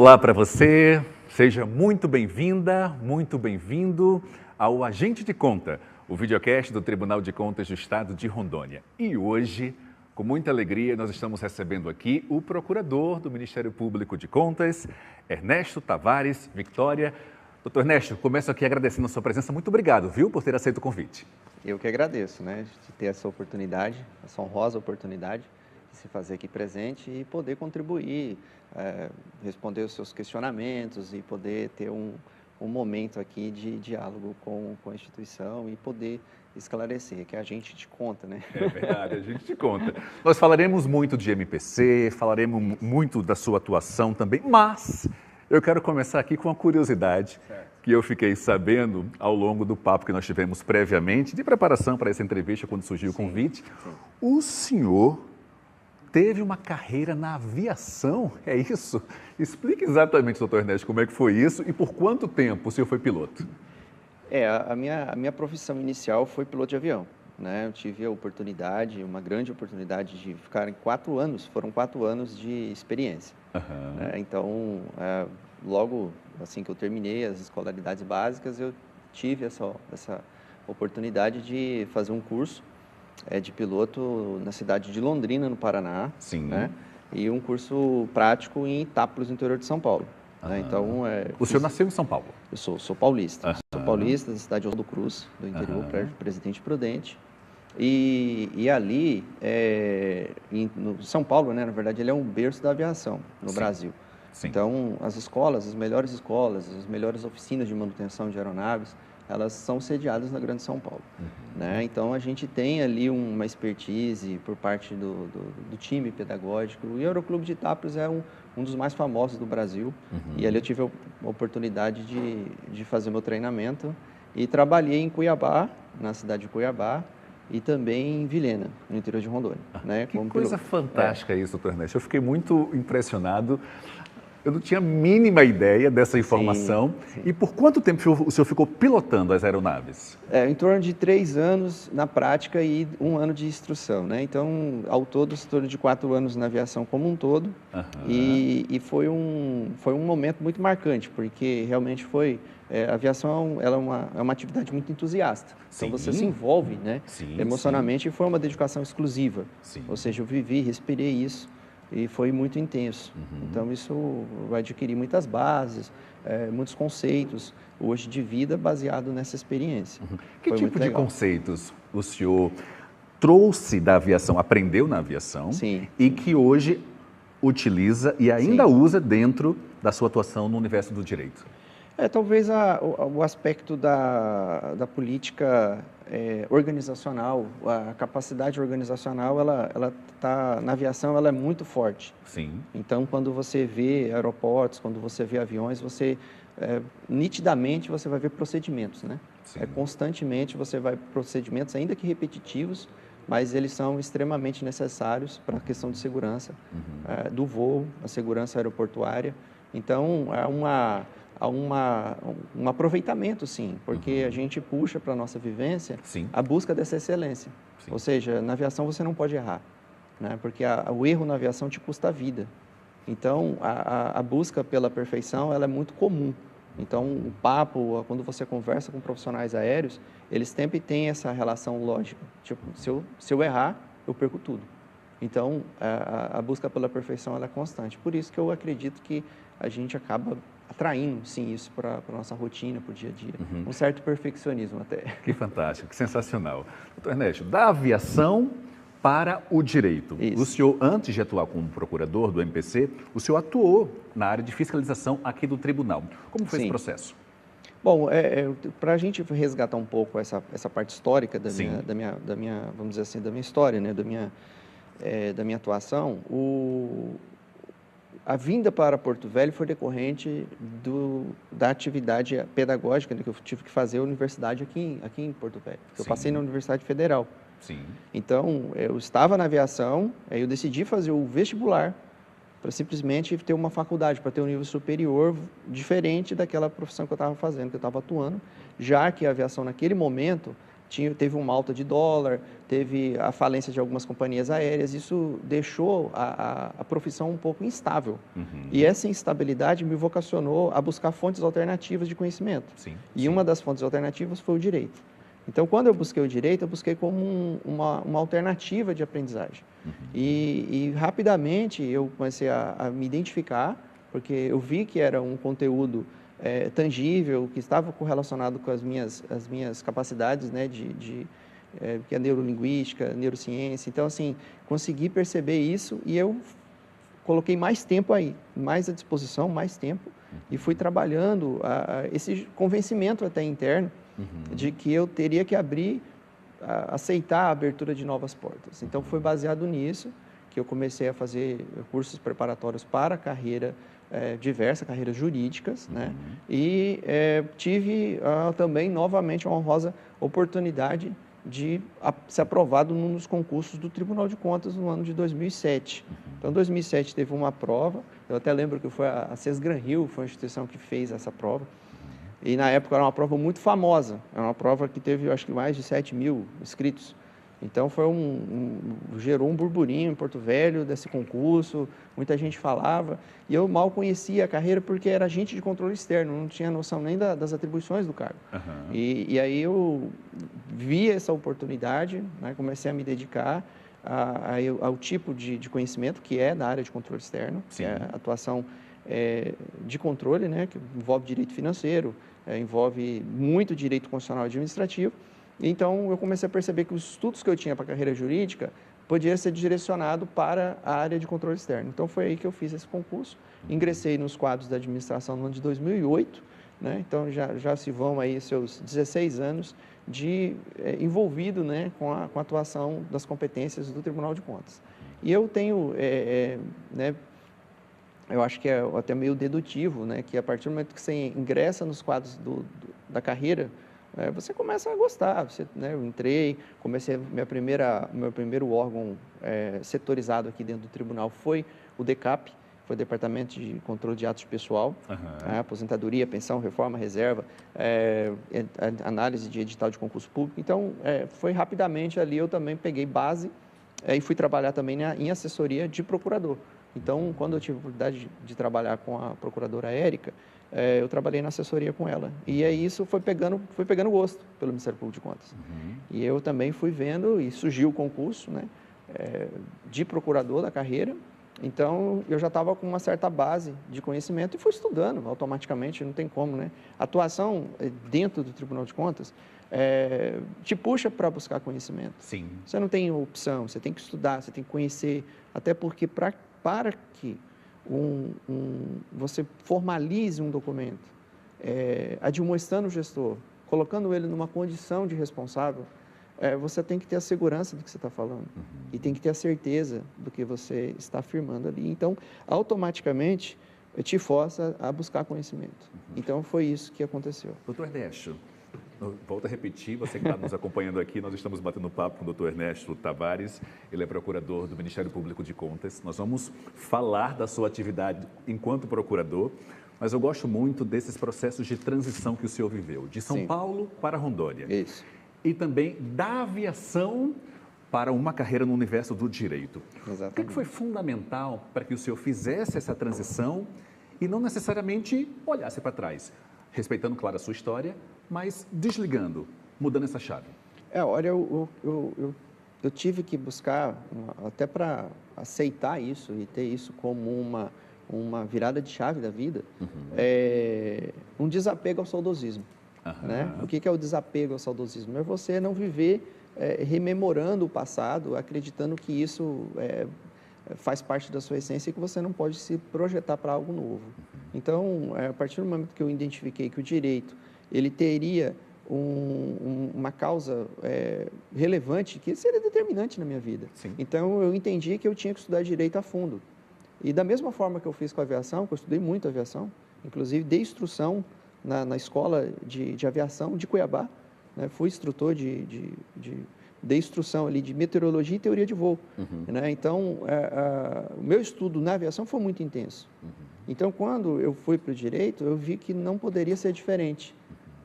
Olá para você, seja muito bem-vinda, muito bem-vindo ao Agente de Conta, o videocast do Tribunal de Contas do Estado de Rondônia. E hoje, com muita alegria, nós estamos recebendo aqui o procurador do Ministério Público de Contas, Ernesto Tavares Victória. Doutor Ernesto, começo aqui agradecendo a sua presença. Muito obrigado, viu, por ter aceito o convite. Eu que agradeço, de ter essa oportunidade, essa honrosa oportunidade de se fazer aqui presente e poder contribuir, responder os seus questionamentos e poder ter um momento aqui de diálogo com a instituição e poder esclarecer, que a gente te conta, né? É verdade, a gente te conta. Nós falaremos muito de MPC, falaremos muito da sua atuação também, mas eu quero começar aqui com uma curiosidade que eu fiquei sabendo ao longo do papo que nós tivemos previamente, de preparação para essa entrevista, quando surgiu o convite. Sim. O senhor teve uma carreira na aviação, é isso? Explique exatamente, doutor Ernesto, como é que foi isso e por quanto tempo o senhor foi piloto? A minha profissão inicial foi piloto de avião. Eu tive a oportunidade, uma grande oportunidade de ficar em 4 anos, foram 4 anos de experiência. Então, logo assim que eu terminei as escolaridades básicas, eu tive essa oportunidade de fazer um curso de piloto na cidade de Londrina, no Paraná. Sim. E um curso prático em Itápolis, no interior de São Paulo. Então, o senhor nasceu em São Paulo? Eu sou paulista. Sou paulista, da cidade de Oswaldo Cruz, do interior, perto do Presidente Prudente. E ali, no São Paulo, na verdade, ele é um berço da aviação no Brasil. Sim. Então, as melhores escolas, as melhores oficinas de manutenção de aeronaves, elas são sediadas na Grande São Paulo. Então, a gente tem ali uma expertise por parte do time pedagógico. E o Aeroclube de Itápolis é um dos mais famosos do Brasil. E ali eu tive a oportunidade de fazer meu treinamento e trabalhei em Cuiabá, na cidade de Cuiabá, e também em Vilhena, no interior de Rondônia. Que coisa fantástica isso, doutor Ernesto. Eu fiquei muito impressionado. Eu não tinha a mínima ideia dessa informação. Sim. E por quanto tempo o senhor ficou pilotando as aeronaves? Em torno de 3 anos na prática e 1 ano de instrução. Então, ao todo, em torno de 4 anos na aviação como um todo. E foi um momento muito marcante, porque realmente a aviação ela é uma atividade muito entusiasta. Então, você se envolve emocionalmente e foi uma dedicação exclusiva. Ou seja, eu vivi, respirei isso. E foi muito intenso. Então, isso vai adquirir muitas bases, muitos conceitos, hoje, de vida baseado nessa experiência. Que tipo de conceitos o senhor trouxe da aviação, aprendeu na aviação, e que hoje utiliza e ainda usa dentro da sua atuação no universo do direito? Talvez o aspecto da política organizacional, a capacidade organizacional, ela tá na aviação, ela é muito forte. Então, quando você vê aeroportos, quando você vê aviões, nitidamente você vai ver procedimentos, constantemente você vai procedimentos, ainda que repetitivos, mas eles são extremamente necessários para a questão de segurança do voo, a segurança aeroportuária. Então, há um aproveitamento, sim, porque a gente puxa para a nossa vivência a busca dessa excelência. Ou seja, na aviação você não pode errar, porque o erro na aviação te custa a vida. Então, a busca pela perfeição ela é muito comum. Então, o papo, quando você conversa com profissionais aéreos, eles sempre têm essa relação lógica. Tipo, se eu errar, eu perco tudo. Então, a busca pela perfeição ela é constante. Por isso que eu acredito que a gente acaba atraindo, sim, isso para a nossa rotina, para o dia a dia. Um certo perfeccionismo até. Que fantástico, que sensacional. Doutor Ernesto, da aviação para o direito. Isso. O senhor, antes de atuar como procurador do MPC, o senhor atuou na área de fiscalização aqui do tribunal. Como foi esse processo? Bom, para a gente resgatar um pouco essa parte histórica da minha, vamos dizer assim, da minha história, da minha atuação, a vinda para Porto Velho foi decorrente da atividade pedagógica que eu tive que fazer a universidade aqui em Porto Velho. Eu passei na Universidade Federal. Então, eu estava na aviação, aí eu decidi fazer o vestibular para simplesmente ter uma faculdade, para ter um nível superior diferente daquela profissão que eu estava fazendo, que eu estava atuando, já que a aviação naquele momento teve uma alta de dólar, teve a falência de algumas companhias aéreas, isso deixou a profissão um pouco instável. E essa instabilidade me vocacionou a buscar fontes alternativas de conhecimento. E uma das fontes alternativas foi o direito. Então, quando eu busquei o direito, eu busquei como uma alternativa de aprendizagem. E rapidamente eu comecei a me identificar, porque eu vi que era um conteúdo tangível, que estava correlacionado com as minhas capacidades, né, que é neurolinguística, neurociência. Então, assim, consegui perceber isso e eu coloquei mais tempo aí, mais à disposição, mais tempo, e fui trabalhando esse convencimento até interno de que eu teria que aceitar a abertura de novas portas. Então, foi baseado nisso que eu comecei a fazer cursos preparatórios para carreiras jurídicas, né? E tive também, novamente, uma honrosa oportunidade de ser aprovado num dos concursos do Tribunal de Contas no ano de 2007. Então, em 2007 teve uma prova, eu até lembro que foi a Sesgran Rio, foi a instituição que fez essa prova, e na época era uma prova muito famosa, era uma prova que teve, acho que mais de 7.000 inscritos. Então, gerou um burburinho em Porto Velho desse concurso, muita gente falava, e eu mal conhecia a carreira porque era agente de controle externo, não tinha noção nem das atribuições do cargo. E aí eu vi essa oportunidade, né, comecei a me dedicar ao tipo de conhecimento que é da área de controle externo, que é a atuação de controle, né, que envolve direito financeiro, envolve muito direito constitucional e administrativo. Então, eu comecei a perceber que os estudos que eu tinha para a carreira jurídica podia ser direcionado para a área de controle externo. Então, foi aí que eu fiz esse concurso. Ingressei nos quadros da administração no ano de 2008, né? Então, já se vão aí seus 16 anos envolvido, né, com a atuação das competências do Tribunal de Contas. E eu tenho, né, eu acho que é até meio dedutivo, né, que a partir do momento que você ingressa nos quadros da carreira, você começa a gostar. Né, eu entrei, comecei, meu primeiro órgão setorizado aqui dentro do tribunal foi o DECAP, foi o Departamento de Controle de Atos de Pessoal, aposentadoria, pensão, reforma, reserva, análise de edital de concurso público. Então, foi rapidamente ali, eu também peguei base e fui trabalhar também em assessoria de procurador. Então, quando eu tive a oportunidade de trabalhar com a procuradora Érica, eu trabalhei na assessoria com ela. E aí isso foi pegando gosto pelo Ministério Público de Contas. E eu também fui vendo, e surgiu o concurso, né, de procurador da carreira. Então, eu já estava com uma certa base de conhecimento e fui estudando automaticamente, não tem como, né? A atuação dentro do Tribunal de Contas te puxa para buscar conhecimento. Sim. Você não tem opção, você tem que estudar, você tem que conhecer, até porque para que você formalize um documento, admoestando o gestor, colocando ele numa condição de responsável, você tem que ter a segurança do que você está falando e tem que ter a certeza do que você está afirmando ali. Então, automaticamente, te força a buscar conhecimento. Então, foi isso que aconteceu. Doutor Ernesto, volto a repetir, você que está nos acompanhando aqui, nós estamos batendo papo com o doutor Ernesto Tavares, ele é procurador do Ministério Público de Contas. Nós vamos falar da sua atividade enquanto procurador, mas eu gosto muito desses processos de transição que o senhor viveu, de São Paulo para Rondônia. Isso. E também da aviação para uma carreira no universo do direito. Exatamente. O que foi fundamental para que o senhor fizesse essa transição e não necessariamente olhasse para trás, respeitando, claro, a sua história, mas desligando, mudando essa chave? Olha, eu tive que buscar, até para aceitar isso e ter isso como uma virada de chave da vida, um desapego ao saudosismo. Né? O que é o desapego ao saudosismo? É você não viver rememorando o passado, acreditando que isso faz parte da sua essência e que você não pode se projetar para algo novo. Então, a partir do momento que eu identifiquei que o direito ele teria uma causa relevante, que seria determinante na minha vida. Sim. Então, eu entendi que eu tinha que estudar direito a fundo. E da mesma forma que eu fiz com a aviação, que eu estudei muito aviação, inclusive dei instrução na escola de aviação de Cuiabá, né? Fui instrutor de instrução ali de meteorologia e teoria de voo. Né? Então, o meu estudo na aviação foi muito intenso. Então, quando eu fui para o direito, eu vi que não poderia ser diferente.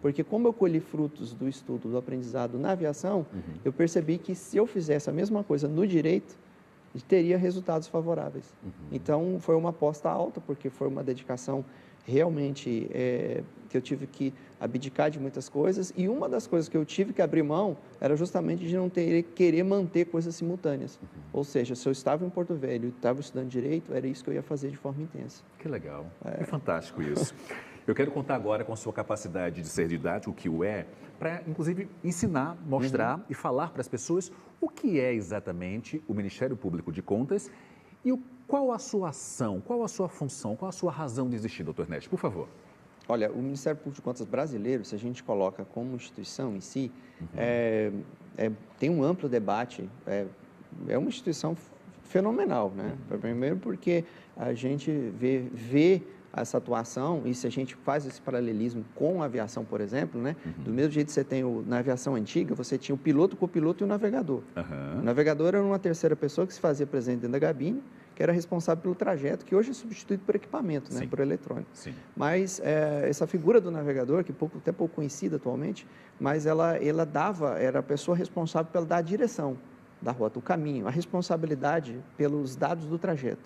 Porque como eu colhi frutos do estudo, do aprendizado na aviação, eu percebi que se eu fizesse a mesma coisa no direito, teria resultados favoráveis. Então, foi uma aposta alta, porque foi uma dedicação realmente que eu tive que abdicar de muitas coisas, e uma das coisas que eu tive que abrir mão era justamente de não querer manter coisas simultâneas. Ou seja, se eu estava em Porto Velho e estava estudando Direito, era isso que eu ia fazer de forma intensa. Que legal, que fantástico isso. Eu quero contar agora com a sua capacidade de ser didático, o que o é, para, inclusive, ensinar, mostrar e falar para as pessoas o que é exatamente o Ministério Público de Contas e qual a sua ação, qual a sua função, qual a sua razão de existir, doutor Ernesto, por favor. Olha, o Ministério Público de Contas brasileiro, se a gente coloca como instituição em si, tem um amplo debate, é uma instituição fenomenal, né? Primeiro porque a gente vê essa atuação, e se a gente faz esse paralelismo com a aviação, por exemplo, né? Do mesmo jeito que você tem na aviação antiga, você tinha o piloto, o copiloto e o navegador. O navegador era uma terceira pessoa que se fazia presente dentro da cabine, que era responsável pelo trajeto, que hoje é substituído por equipamento, né? Por eletrônico. Sim. Mas essa figura do navegador, que até pouco conhecida atualmente, mas ela era a pessoa responsável pela dar a direção da rota, o caminho, a responsabilidade pelos dados do trajeto.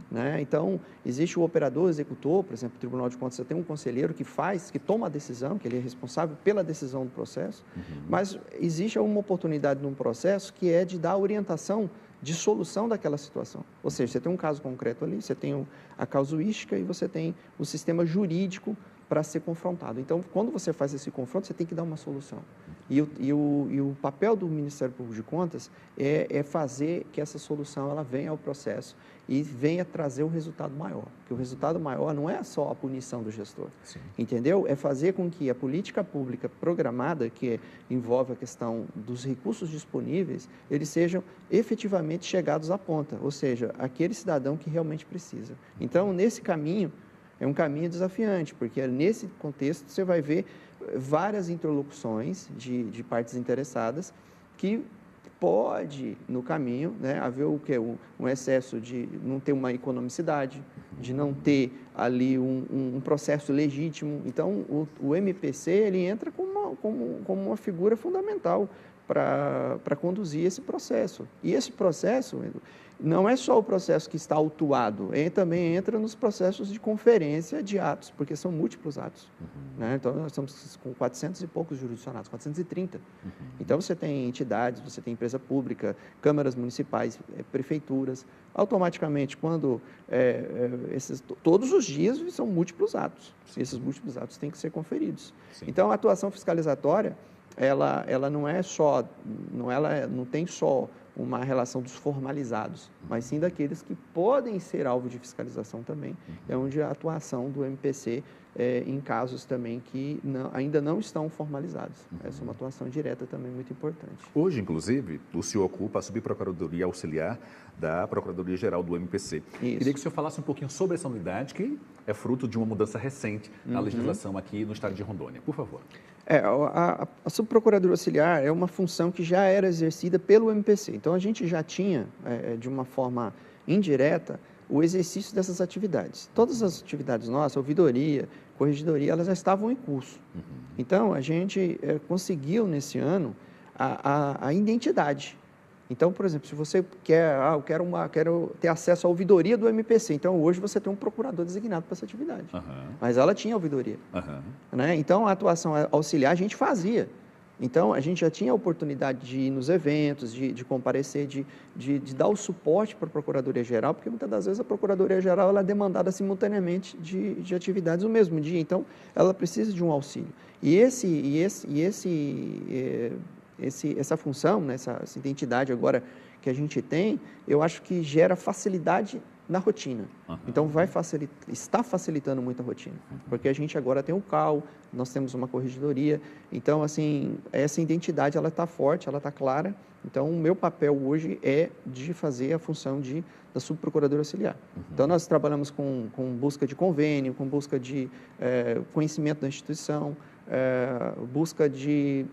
Né? Então, existe o operador, o executor, por exemplo, no Tribunal de Contas, você tem um conselheiro que toma a decisão, que ele é responsável pela decisão do processo, mas existe uma oportunidade num processo que é de dar a orientação de solução daquela situação. Ou seja, você tem um caso concreto ali, você tem a casuística e você tem o sistema jurídico para ser confrontado. Então, quando você faz esse confronto, você tem que dar uma solução. E o papel do Ministério Público de Contas é fazer que essa solução ela venha ao processo e venha trazer o resultado maior. Porque o resultado maior não é só a punição do gestor, entendeu? É fazer com que a política pública programada, que envolve a questão dos recursos disponíveis, eles sejam efetivamente chegados à ponta, ou seja, aquele cidadão que realmente precisa. Então, nesse caminho, é um caminho desafiante, porque nesse contexto você vai ver várias interlocuções de partes interessadas que pode, no caminho, né, haver um excesso de não ter uma economicidade, de não ter ali um processo legítimo. Então, o MPC ele entra como uma figura fundamental para conduzir esse processo. E esse processo não é só o processo que está autuado, ele também entra nos processos de conferência de atos, porque são múltiplos atos. Né? Então, nós estamos com 400 e poucos jurisdicionados, 430. Então, você tem entidades, você tem empresa pública, câmaras municipais, prefeituras. Automaticamente, quando todos os dias são múltiplos atos. E esses múltiplos atos têm que ser conferidos. Então, a atuação fiscalizatória, ela não tem só uma relação dos formalizados, mas sim daqueles que podem ser alvo de fiscalização também, é onde a atuação do MPC em casos também que ainda não estão formalizados. Essa é uma atuação direta também muito importante. Hoje, inclusive, o senhor ocupa a subprocuradoria auxiliar da Procuradoria-Geral do MPC. Isso. Queria que o senhor falasse um pouquinho sobre essa unidade, que é fruto de uma mudança recente na legislação aqui no estado de Rondônia. Por favor. A subprocuradoria auxiliar é uma função que já era exercida pelo MPC. Então, a gente já tinha, de uma forma indireta, o exercício dessas atividades. Todas as atividades nossas, ouvidoria, corregedoria, elas já estavam em curso. Então, a gente conseguiu, nesse ano, a identidade. Então, por exemplo, se você quer, eu quero ter acesso à ouvidoria do MPC, então hoje você tem um procurador designado para essa atividade. Mas ela tinha ouvidoria. Né? Então, a atuação auxiliar a gente fazia. Então, a gente já tinha a oportunidade de ir nos eventos, de comparecer, de dar o suporte para a Procuradoria-Geral, porque muitas das vezes a Procuradoria-Geral ela é demandada simultaneamente de atividades no mesmo dia, então ela precisa de um auxílio. E essa função, né, essa identidade agora que a gente tem, eu acho que gera facilidade na rotina. Então, está facilitando muito a rotina, porque a gente agora tem o CAU, nós temos uma corregedoria, então, assim, essa identidade, ela está forte, ela está clara, então, o meu papel hoje é de fazer a função da subprocuradora auxiliar. Então, nós trabalhamos com busca de convênio, com busca de conhecimento da instituição, busca de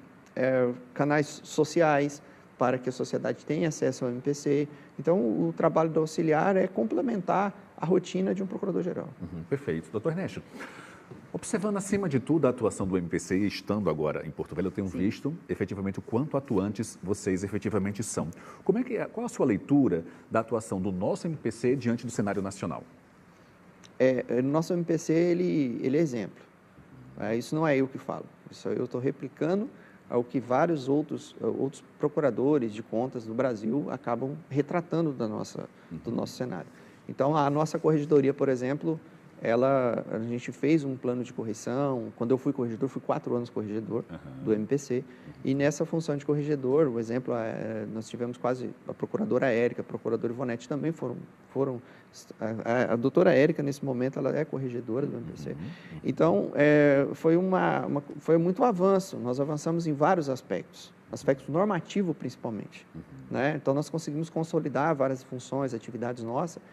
canais sociais, para que a sociedade tenha acesso ao MPC. Então, o trabalho do auxiliar é complementar a rotina de um procurador-geral. Perfeito. Doutor Ernesto, Observando acima de tudo a atuação do MPC e estando agora em Porto Velho, eu tenho Sim. visto efetivamente o quanto atuantes vocês efetivamente são. Qual a sua leitura da atuação do nosso MPC diante do cenário nacional? O nosso MPC, ele é exemplo. Isso não é eu que falo, isso eu estou replicando ao que vários outros procuradores de contas do Brasil acabam retratando do nosso cenário. Então, a nossa corregedoria, por exemplo, a gente fez um plano de correção. Quando eu fui corregedor, fui 4 anos corregedor do MPC. E nessa função de corregedor, o exemplo, nós tivemos quase a procuradora Érica, a procuradora Ivonete também foram a doutora Érica, nesse momento, ela é corregedora do MPC. Então, foi muito avanço. Nós avançamos em vários aspectos normativos, principalmente. Né? Então, nós conseguimos consolidar várias funções, atividades nossas,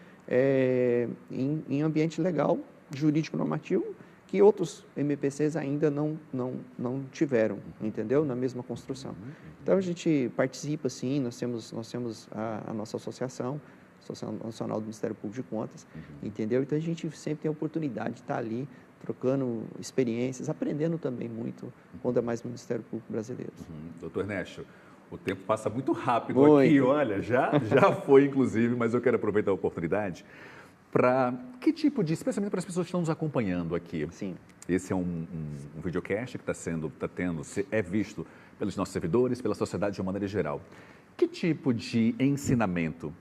em ambiente legal, jurídico normativo, que outros MPCs ainda não tiveram, entendeu? Na mesma construção. Então, a gente participa, sim, nós temos a nossa Associação Nacional do Ministério Público de Contas, entendeu? Então, a gente sempre tem a oportunidade de estar ali, trocando experiências, aprendendo também muito, quando é mais Ministério Público brasileiro. Doutor Ernesto, o tempo passa muito rápido aqui, olha, já foi inclusive, mas eu quero aproveitar a oportunidade para que tipo de, especialmente para as pessoas que estão nos acompanhando aqui. Sim. Esse é um videocast que é visto pelos nossos servidores, pela sociedade de uma maneira geral. Que tipo de ensinamento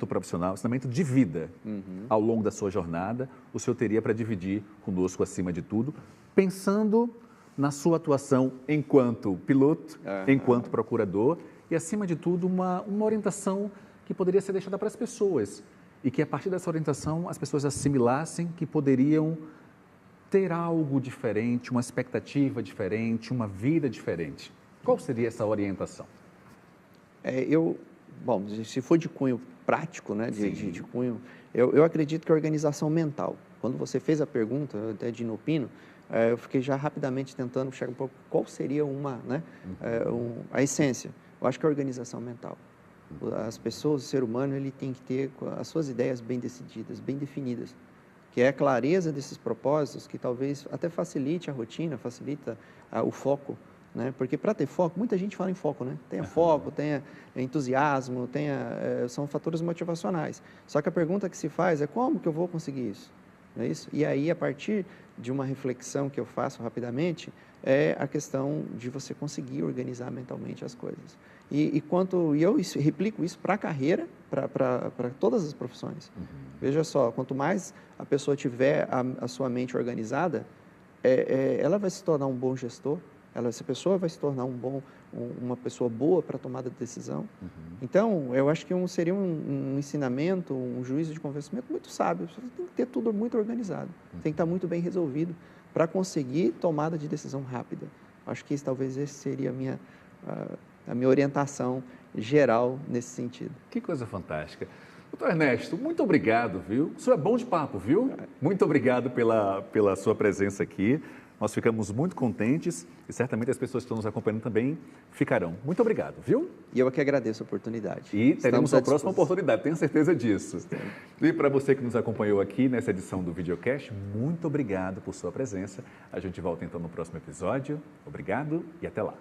profissional, ensinamento de vida, ao longo da sua jornada, o senhor teria para dividir conosco acima de tudo, pensando na sua atuação enquanto piloto, enquanto procurador e, acima de tudo, uma orientação que poderia ser deixada para as pessoas e que, a partir dessa orientação, as pessoas assimilassem que poderiam ter algo diferente, uma expectativa diferente, uma vida diferente. Qual seria essa orientação? Bom, se for de cunho prático, né, de cunho, eu acredito que a organização mental. Quando você fez a pergunta, até de Inopino, eu fiquei já rapidamente tentando chegar um pouco qual seria a essência. Eu acho que é a organização mental. As pessoas, o ser humano, ele tem que ter as suas ideias bem decididas, bem definidas, que é a clareza desses propósitos, que talvez até facilite a rotina, facilita o foco, né? Porque para ter foco, muita gente fala em foco, né? Tenha foco, tenha entusiasmo, são fatores motivacionais. Só que a pergunta que se faz é como que eu vou conseguir isso? Não é isso? E aí, a partir de uma reflexão que eu faço rapidamente, é a questão de você conseguir organizar mentalmente as coisas. E eu replico isso para a carreira, para todas as profissões. Veja só, quanto mais a pessoa tiver a sua mente organizada, ela vai se tornar um bom gestor, essa pessoa vai se tornar uma pessoa boa para a tomada de decisão. Então, eu acho que seria um ensinamento, um juízo de convencimento muito sábio. Você tem que ter tudo muito organizado, tem que estar muito bem resolvido para conseguir tomada de decisão rápida. Acho que talvez esse seria a minha orientação geral nesse sentido. Que coisa fantástica. Doutor Ernesto, muito obrigado, viu? O senhor é bom de papo, viu? Muito obrigado pela sua presença aqui. Nós ficamos muito contentes e certamente as pessoas que estão nos acompanhando também ficarão. Muito obrigado, viu? E eu que agradeço a oportunidade. E teremos a próxima oportunidade, tenho certeza disso. E para você que nos acompanhou aqui nessa edição do Videocast, muito obrigado por sua presença. A gente volta então no próximo episódio. Obrigado e até lá.